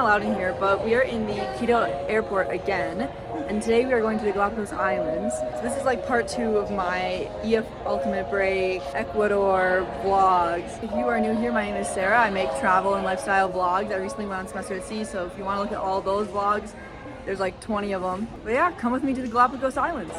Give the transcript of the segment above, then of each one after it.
loud in here, but we are in the Quito airport again, and today we are going to the Galapagos Islands. So this is like part 2 of my EF Ultimate Break Ecuador vlogs. If you are new here, my name is Sarah. I make travel and lifestyle vlogs. I recently went on semester at sea, so if you want to look at all those vlogs, there's like 20 of them. But yeah, come with me to the Galapagos Islands.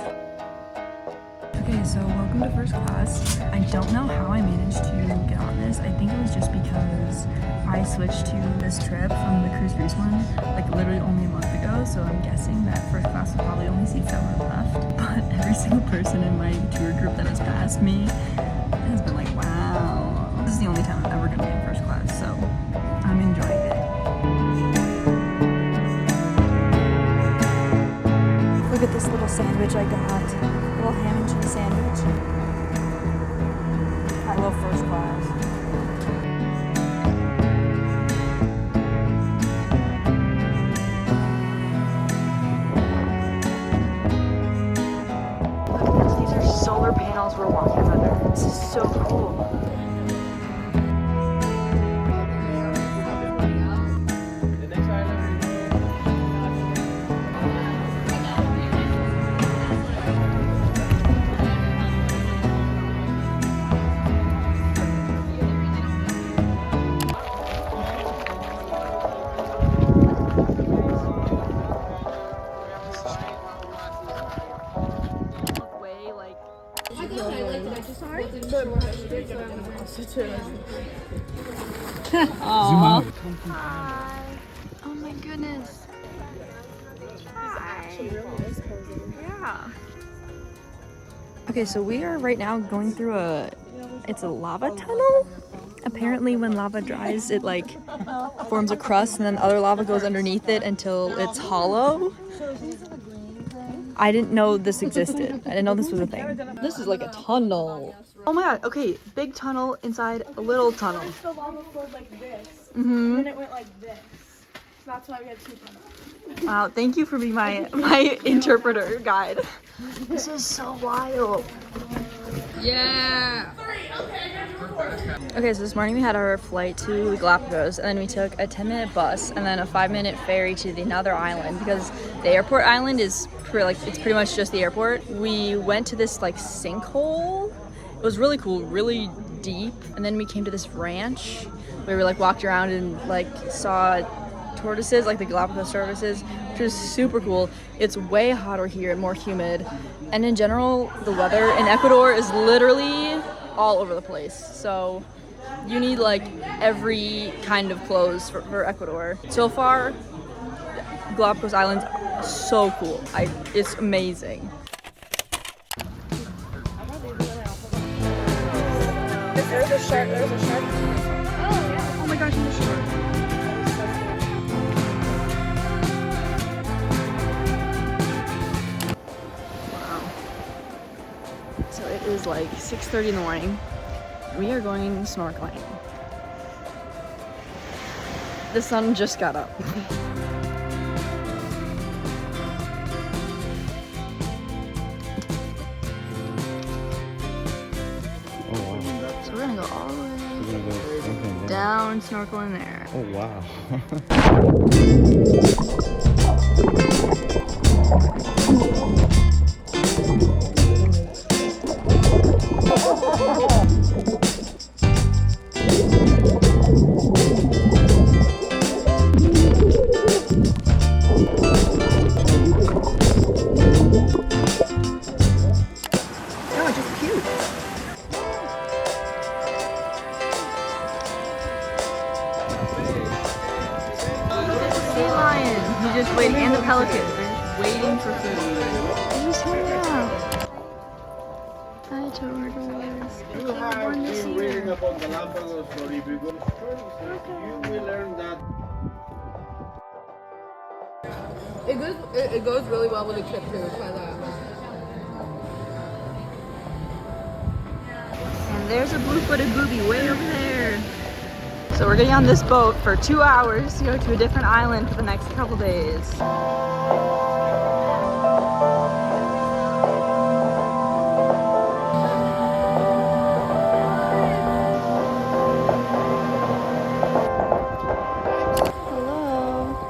Okay, so welcome to first class. I don't know how I managed to get on this. I think it was just because I switched to this trip from the cruise one like literally only a month ago, so I'm guessing that first class will probably only seats that were left. But every single person in my tour group that has passed me has been like, wow. This is the only time I'm ever gonna be in first class, so I'm enjoying it. Look at this little sandwich I got. A little ham and cheese sandwich. I love first class. These are solar panels we're walking under. This is so cool. Hi. Oh my goodness. Hi. Yeah. Okay, so we are right now going through it's a lava tunnel. Apparently when lava dries, it like forms a crust and then other lava goes underneath it until it's hollow. I didn't know this existed. I didn't know this was a thing. This is like a tunnel. Oh my god, okay, big tunnel inside a little tunnel. The lava flowed like this, Mm-hmm. and it went like this. That's why we had 2 tunnels. Wow, thank you for being my interpreter guide. This is so wild. Yeah. Okay, so this morning we had our flight to Galapagos, and then we took a 10-minute bus and then a 5-minute ferry to another island because the airport island is it's pretty much just the airport. We went to this like sinkhole. It was really cool, really deep, and then we came to this ranch where we like walked around and like saw tortoises, like the Galapagos tortoises, which is super cool. It's way hotter here and more humid, and in general the weather in Ecuador is literally all over the place, so you need like every kind of clothes for Ecuador. So far, Galapagos Islands, so cool. It's amazing. There's a shark. Oh, yeah. Oh my gosh, there's a shark. Wow. So it is like 6:30 in the morning. We are going snorkeling. The sun just got up. So we're gonna go all the way down, snorkeling there. Oh wow. No, it's just cute. Sea lion. He's just waiting, and the pelicans. They're just waiting for food. They're just hanging out. Hi, tortoise. Everyone is Reading here. about Galápagos, or if you go to stories, you will learn that. It goes really well with the trip too. Try that. And there's a blue-footed booby way over there. So we're getting on this boat for 2 hours to go to a different island for the next couple days. Hello.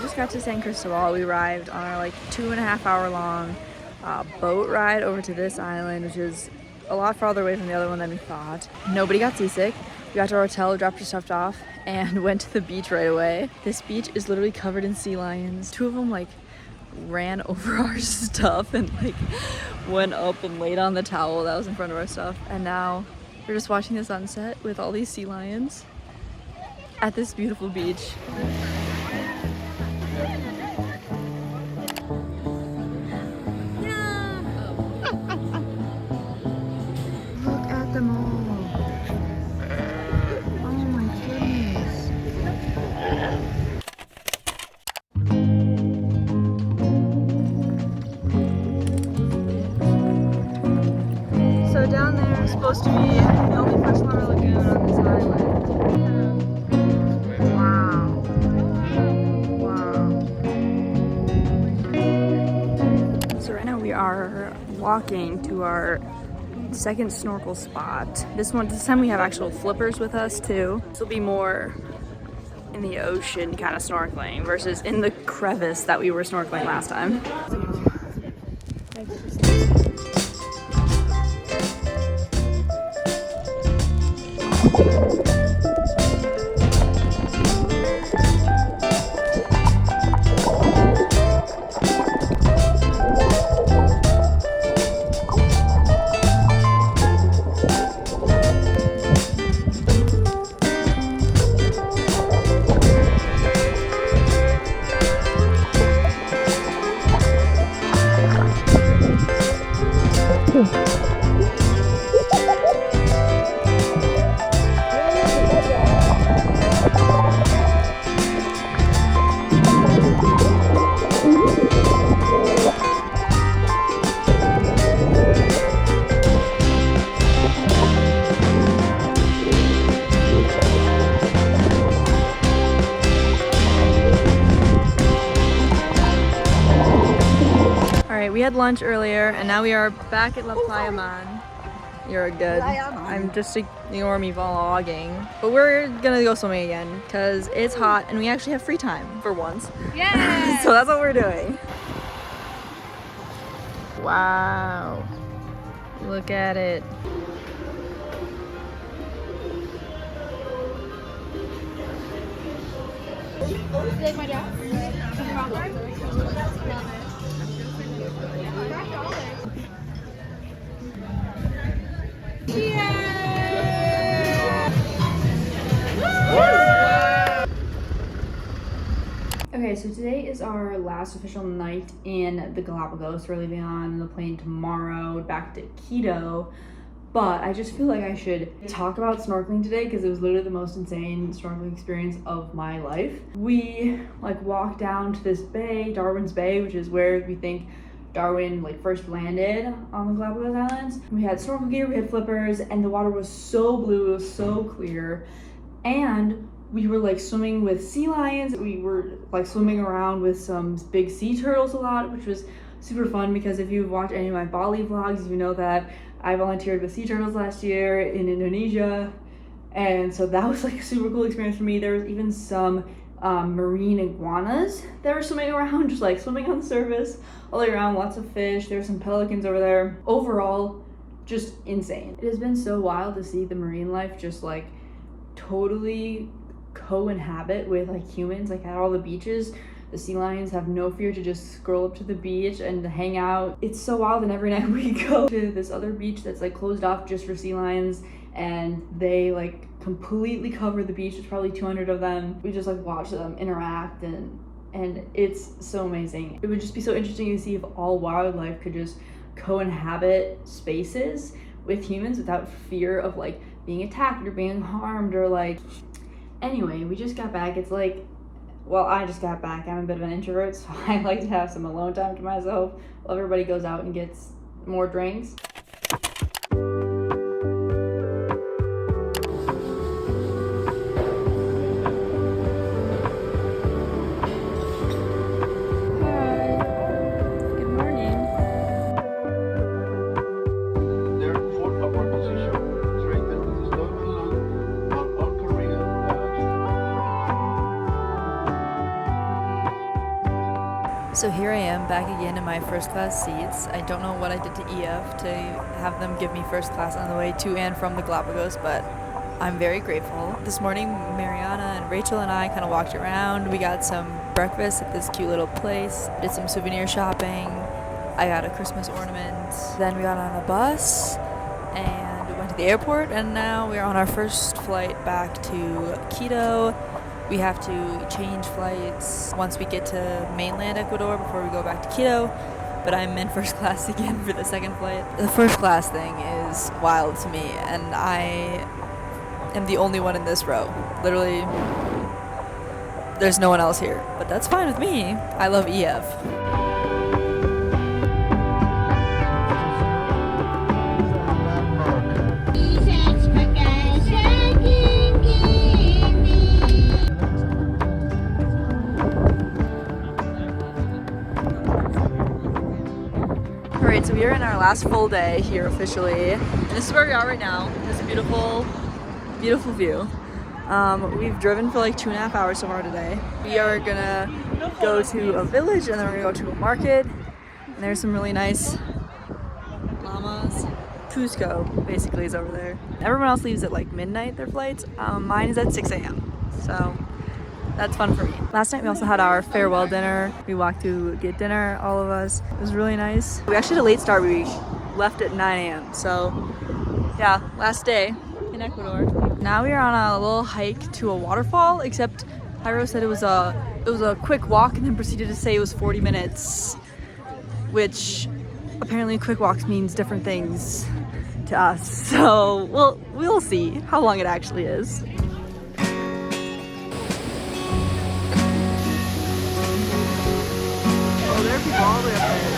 just got to San Cristobal. We arrived on our like 2.5 hour long boat ride over to this island, which is a lot farther away from the other one than we thought. Nobody got seasick. We got to our hotel, dropped our stuff off, and went to the beach right away. This beach is literally covered in sea lions. 2 of them like ran over our stuff and like went up and laid on the towel that was in front of our stuff. And now we're just watching the sunset with all these sea lions at this beautiful beach. Look at them all. Oh my goodness. So down there is supposed to be the only freshwater lagoon on this island. Wow. Wow. So right now we are walking to our second snorkel spot. This time we have actual flippers with us too. This will be more in the ocean kind of snorkeling versus in the crevice that we were snorkeling last time. We had lunch earlier and now we are back at La Playa, Mann. You're good. I'm just ignore me vlogging. But we're gonna go swimming again because it's hot and we actually have free time for once. Yeah. So that's what we're doing. Wow. Look at it. Like my dad. Okay, so today is our last official night in the Galapagos. We're leaving on the plane tomorrow back to Quito. But I just feel like I should talk about snorkeling today because it was literally the most insane snorkeling experience of my life. We like walked down to this bay, Darwin's Bay, which is where we think Darwin like first landed on the Galapagos Islands. We had snorkel gear, we had flippers, and the water was so blue, it was so clear. And we were like swimming with sea lions. We were like swimming around with some big sea turtles a lot, which was super fun because if you've watched any of my Bali vlogs, you know that I volunteered with sea turtles last year in Indonesia. And so that was like a super cool experience for me. There was even some marine iguanas that were swimming around, just like swimming on the surface all the way around, lots of fish. There's some pelicans over there. Overall, just insane. It has been so wild to see the marine life just like totally co-inhabit with like humans, like at all the beaches. The sea lions have no fear to just scroll up to the beach and hang out. It's so wild, and every night we go to this other beach that's like closed off just for sea lions, and they like completely cover the beach. There's probably 200 of them. We just like watch them interact, and it's so amazing. It would just be so interesting to see if all wildlife could just co-inhabit spaces with humans without fear of like being attacked or being harmed or like. Anyway, we just got back. It's like, well, I just got back. I'm a bit of an introvert, so I like to have some alone time to myself while everybody goes out and gets more drinks. So here I am back again in my first class seats. I don't know what I did to EF to have them give me first class on the way to and from the Galapagos, but I'm very grateful. This morning, Mariana and Rachel and I kind of walked around. We got some breakfast at this cute little place, did some souvenir shopping. I got a Christmas ornament. Then we got on a bus and we went to the airport, and now we're on our first flight back to Quito. We have to change flights once we get to mainland Ecuador before we go back to Quito, but I'm in first class again for the second flight. The first class thing is wild to me, and I am the only one in this row. Literally, there's no one else here, but that's fine with me. I love EF. Alright, so we are in our last full day here officially. And this is where we are right now. This beautiful, beautiful view. We've driven for like 2.5 hours so far today. We are gonna go to a village and then we're gonna go to a market. And there's some really nice llamas. Cusco basically is over there. Everyone else leaves at like midnight, their flights. Mine is at 6 a.m. So that's fun for me. Last night we also had our farewell dinner. We walked to get dinner, all of us. It was really nice. We actually had a late start. We left at 9 a.m. So yeah, last day in Ecuador. Now we are on a little hike to a waterfall, except Jairo said it was a quick walk and then proceeded to say it was 40 minutes, which apparently quick walks means different things to us. So we'll see how long it actually is. There are people all the way up there.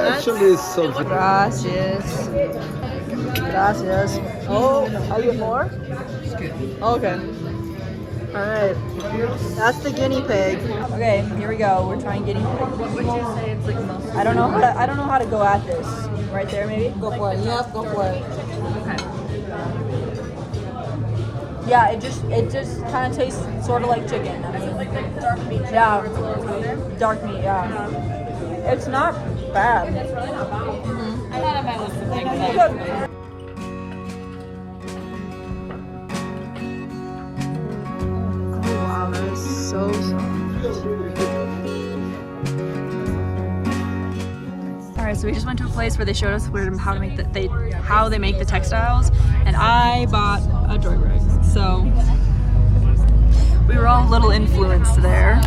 Actually, it's something. Gracias. Gracias. Oh, are you more? Okay. Alright. That's the guinea pig. Okay, here we go. We're trying guinea pig. What would you say it's like most? I don't know how to go at this. Right there maybe? Go for it. Yep, go for it. Okay. Yeah, it just kind of tastes sort of like chicken. Like dark meat. Yeah. Dark meat, yeah. It's not bad. It's really not bad. Mm-hmm. I thought I might list the things. Wow, that is so soft. Alright, so we just went to a place where they showed us how to make how they make the textiles, and I bought a joy rig. So we were all a little influenced there.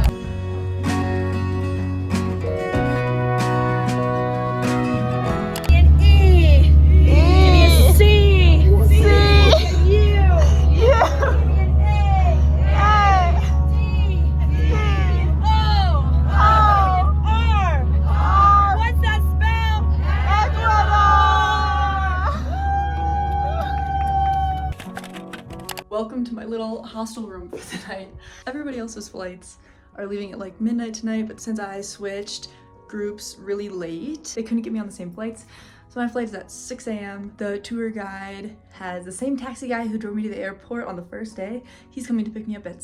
Welcome to my little hostel room for the night. Everybody else's flights are leaving at like midnight tonight, but since I switched groups really late, they couldn't get me on the same flights. So my flight is at 6 a.m. The tour guide has the same taxi guy who drove me to the airport on the first day. He's coming to pick me up at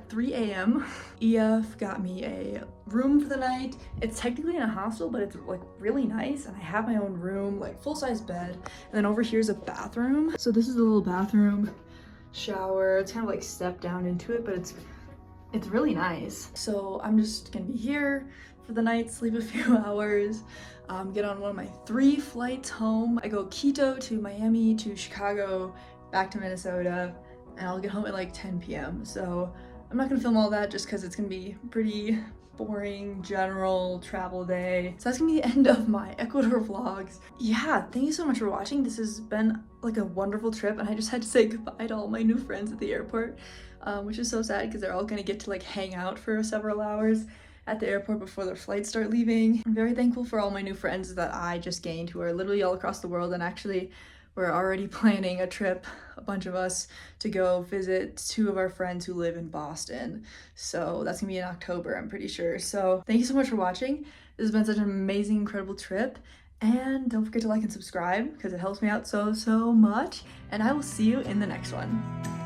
3 a.m. EF got me a room for the night. It's technically in a hostel, but it's like really nice, and I have my own room, like full-size bed. And then over here's a bathroom. So this is a little bathroom. Shower. It's kind of like step down into it, but it's really nice. So I'm just gonna be here for the night, sleep a few hours, get on one of my 3 flights home. I go Quito to Miami to Chicago, back to Minnesota, and I'll get home at like 10 p.m. So I'm not gonna film all that just because it's gonna be pretty boring general travel day. So that's gonna be the end of my Ecuador vlogs. Yeah, thank you so much for watching. This has been like a wonderful trip, and I just had to say goodbye to all my new friends at the airport, which is so sad because they're all gonna get to like hang out for several hours at the airport before their flights start leaving. I'm very thankful for all my new friends that I just gained who are literally all across the world, and actually we're already planning a trip, a bunch of us, to go visit 2 of our friends who live in Boston. So that's gonna be in October, I'm pretty sure. So thank you so much for watching. This has been such an amazing, incredible trip, And don't forget to like and subscribe because it helps me out so much. And I will see you in the next one.